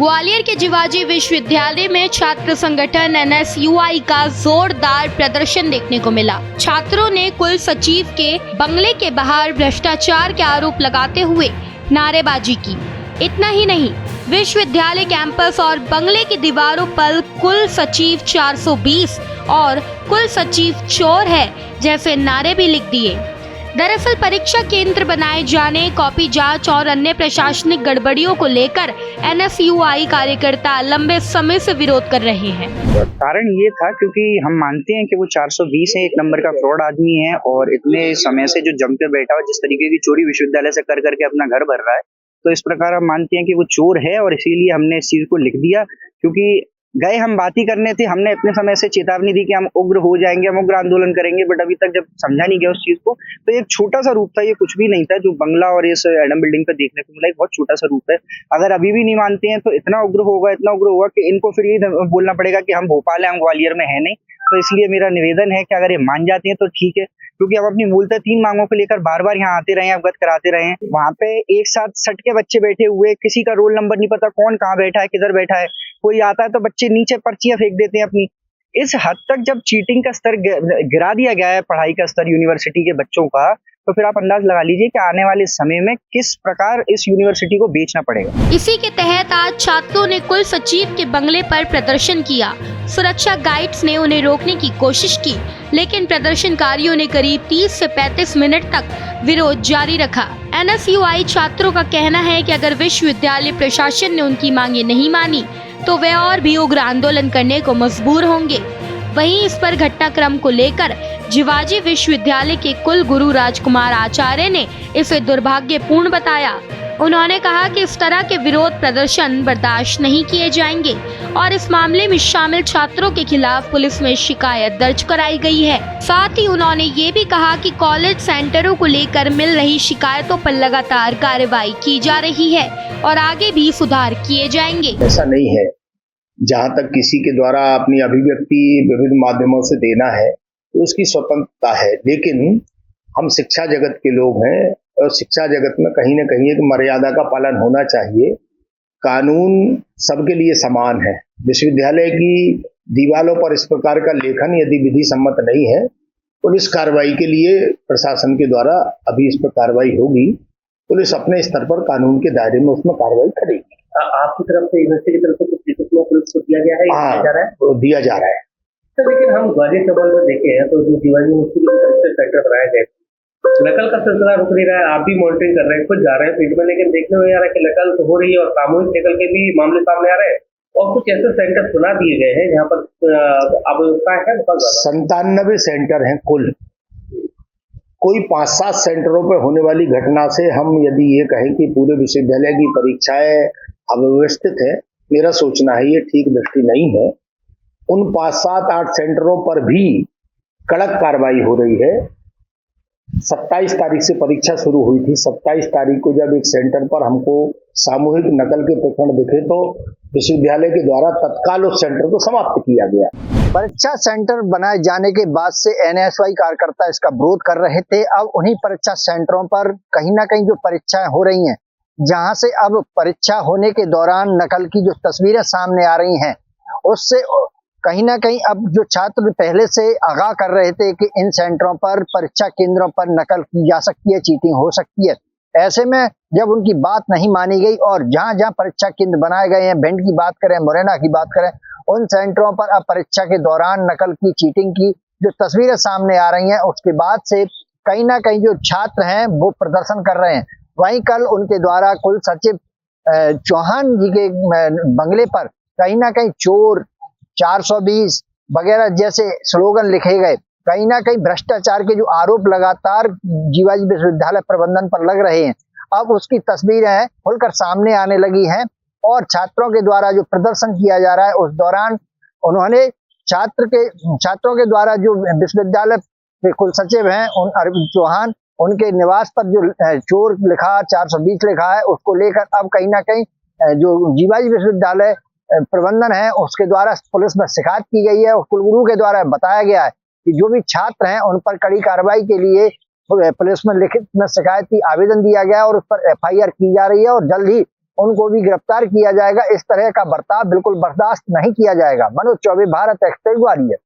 ग्वालियर के जिवाजी विश्वविद्यालय में छात्र संगठन NSUI का जोरदार प्रदर्शन देखने को मिला। छात्रों ने कुल सचिव के बंगले के बाहर भ्रष्टाचार के आरोप लगाते हुए नारेबाजी की। इतना ही नहीं, विश्वविद्यालय कैंपस और बंगले की दीवारों पर कुल सचिव 420 और कुल सचिव चोर है जैसे नारे भी लिख दिए। दरअसल परीक्षा केंद्र बनाए जाने, कॉपी जांच और अन्य प्रशासनिक गड़बड़ियों को लेकर NSUI कार्यकर्ता लंबे समय से विरोध कर रहे हैं। कारण ये था क्योंकि हम मानते हैं कि वो 420 है, एक नंबर का फ्रॉड आदमी है और इतने समय से जो जम के बैठा हुआ, जिस तरीके की चोरी विश्वविद्यालय से कर करके अपना घर भर रहा है, तो इस प्रकार हम मानते हैं कि वो चोर है और इसीलिए हमने इस चीज को लिख दिया। क्योंकि गए हम बात ही करने थे, हमने इतने समय से चेतावनी दी कि हम उग्र हो जाएंगे, हम उग्र आंदोलन करेंगे, बट अभी तक जब समझा नहीं गया उस चीज को, तो एक छोटा सा रूप था, ये कुछ भी नहीं था जो बंगला और इस एडम बिल्डिंग पे देखने को मिला। एक बहुत छोटा सा रूप है। अगर अभी भी नहीं मानते हैं तो इतना उग्र होगा कि इनको फिर ये बोलना पड़ेगा कि हम भोपाल है, हम ग्वालियर में है नहीं। तो इसलिए मेरा निवेदन है कि अगर ये मान जाते हैं तो ठीक है, क्योंकि हम अपनी मूलतः 3 मांगों को लेकर बार बार यहाँ आते रहे हैं, अवगत कराते रहे हैं। वहाँ पे एक साथ सट के बच्चे बैठे हुए, किसी का रोल नंबर नहीं पता, कौन कहाँ बैठा है, किधर बैठा है। कोई आता है तो बच्चे नीचे पर्चियां फेंक देते हैं अपनी। इस हद तक जब चीटिंग का स्तर गिरा दिया गया है, पढ़ाई का स्तर यूनिवर्सिटी के बच्चों का, तो फिर आप अंदाज लगा लीजिए कि आने वाले समय में किस प्रकार इस यूनिवर्सिटी को बेचना पड़ेगा। इसी के तहत आज छात्रों ने कुल सचिव के बंगले पर प्रदर्शन किया। सुरक्षा गाइड्स ने उन्हें रोकने की कोशिश की, लेकिन प्रदर्शनकारियों ने करीब 30 से 35 मिनट तक विरोध जारी रखा। NSUI छात्रों का कहना है कि अगर विश्वविद्यालय प्रशासन ने उनकी मांगे नहीं मानी तो वे और भी उग्र आंदोलन करने को मजबूर होंगे। वहीं इस पर घटनाक्रम को लेकर जिवाजी विश्वविद्यालय के कुल गुरु राजकुमार आचार्य ने इसे दुर्भाग्यपूर्ण बताया। उन्होंने कहा कि इस तरह के विरोध प्रदर्शन बर्दाश्त नहीं किए जाएंगे और इस मामले में शामिल छात्रों के खिलाफ पुलिस में शिकायत दर्ज कराई गई है। साथ ही उन्होंने ये भी कहा कि कॉलेज सेंटरों को लेकर मिल रही शिकायतों पर लगातार कार्रवाई की जा रही है और आगे भी सुधार किए जाएंगे। ऐसा नहीं है, जहाँ तक किसी के द्वारा अपनी अभिव्यक्ति विभिन्न माध्यमों से देना है तो उसकी स्वतंत्रता है, लेकिन हम शिक्षा जगत के लोग हैं और शिक्षा जगत में कहीं न कहीं एक मर्यादा का पालन होना चाहिए। कानून सबके लिए समान है। विश्वविद्यालय की दीवारों पर इस प्रकार का लेखन यदि विधि सम्मत नहीं है, पुलिस कार्रवाई के लिए प्रशासन के द्वारा अभी इस पर कार्रवाई होगी। पुलिस अपने स्तर पर कानून के दायरे में उसमें कार्रवाई करेगी। आपकी तरफ से यूनिवर्सिटी की तरफ से कुछ में पुलिस को दिया गया है, दिया जा रहा है। तो लेकिन हम ग्वालियर चौबल में देखे हैं तो जो जिवाजी यूनिवर्सिटी के परीक्षा सेंटर बनाए गए, नकल का सिलसिला रुक नहीं रहा है। आप भी मॉनिटरिंग कर रहे हैं, खुद जा रहे हैं फील्ड में, लेकिन देखने में आ रहा है कि नकल तो हो रही है और सामूहिक नकल के भी मामले सामने आ रहे हैं और कुछ ऐसे सेंटर सुना दिए गए हैं जहाँ पर अव्यवस्था है बहुत ज्यादा। 97 सेंटर हैं कुल। कोई 5-7 सेंटरों पर होने वाली घटना से हम यदि ये कहें कि पूरे विश्वविद्यालय की परीक्षाएं अव्यवस्थित है, मेरा सोचना है ये ठीक दृष्टि नहीं है। उन 5-7-8 सेंटरों पर भी कड़क कार्रवाई हो रही है। 27 तारीख से परीक्षा शुरू हुई थी। 27 तारीख को जब एक सेंटर पर हमको सामूहिक नकल के प्रकरण दिखे तो विश्वविद्यालय के द्वारा तत्काल उस सेंटर को समाप्त किया गया। परीक्षा सेंटर बनाए जाने के बाद से NSUI कार्यकर्ता इसका विरोध कर रहे थे। अब उन्हीं परीक्षा सेंटरों पर कहीं ना कहीं जो परीक्षाएं हो रही हैं, जहां से अब परीक्षा होने के दौरान नकल की जो तस्वीरें सामने आ रही हैं, उससे कहीं ना कहीं अब जो छात्र पहले से आगाह कर रहे थे कि इन सेंटरों पर, परीक्षा केंद्रों पर नकल की जा सकती है, चीटिंग हो सकती है, ऐसे में जब उनकी बात नहीं मानी गई और जहां जहां परीक्षा केंद्र बनाए गए हैं, भिंड की बात करें, मुरैना की बात करें, उन सेंटरों पर अब परीक्षा के दौरान नकल की, चीटिंग की जो तस्वीरें सामने आ रही हैं, उसके बाद से कहीं ना कहीं जो छात्र हैं वो प्रदर्शन कर रहे हैं। वहीं कल उनके द्वारा कुल सचिव चौहान जी के बंगले पर कहीं ना कहीं चोर, 420 वगैरह जैसे स्लोगन लिखे गए। कहीं ना कहीं भ्रष्टाचार के जो आरोप लगातार जिवाजी विश्वविद्यालय प्रबंधन पर लग रहे हैं, अब उसकी तस्वीरें खुलकर सामने आने लगी हैं और छात्रों के द्वारा जो प्रदर्शन किया जा रहा है उस दौरान उन्होंने छात्रों के द्वारा जो विश्वविद्यालय के कुल सचिव हैं अरविंद चौहान, उनके निवास पर जो चोर लिखा, 420 लिखा है, उसको लेकर अब कहीं ना कहीं जो जिवाजी विश्वविद्यालय प्रबंधन है उसके द्वारा पुलिस में शिकायत की गई है और कुलगुरु के द्वारा बताया गया है कि जो भी छात्र हैं उन पर कड़ी कार्रवाई के लिए पुलिस में लिखित में शिकायत की आवेदन दिया गया और उस पर FIR की जा रही है और जल्द ही उनको भी गिरफ्तार किया जाएगा। इस तरह का बर्ताव बिल्कुल बर्दाश्त नहीं किया जाएगा। मनोज चौबे, भारत एक्सप्रेस, ग्वालियर।